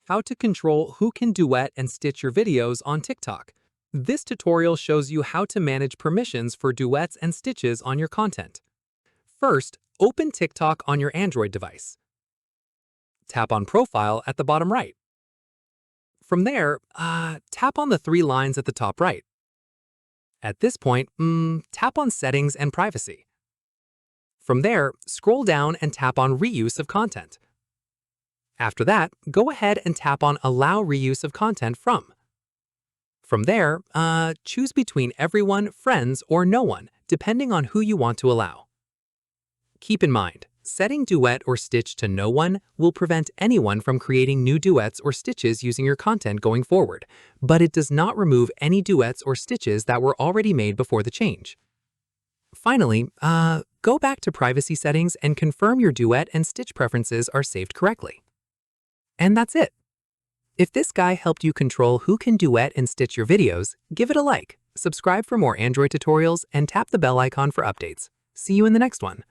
How to control who can duet and stitch your videos on TikTok. This tutorial shows you how to manage permissions for duets and stitches on your content. First, open TikTok on your Android device. Tap on Profile at the bottom right. From there, tap on the three lines at the top right. At this point, tap on Settings and Privacy. From there, scroll down and tap on Reuse of Content. After that, go ahead and tap on Allow Reuse of Content from. From there, choose between everyone, friends, or no one, depending on who you want to allow. Keep in mind, setting duet or stitch to no one will prevent anyone from creating new duets or stitches using your content going forward, but it does not remove any duets or stitches that were already made before the change. Finally, go back to privacy settings and confirm your duet and stitch preferences are saved correctly. And that's it. If this guide helped you control who can duet and stitch your videos, give it a like, subscribe for more Android tutorials, and tap the bell icon for updates. See you in the next one.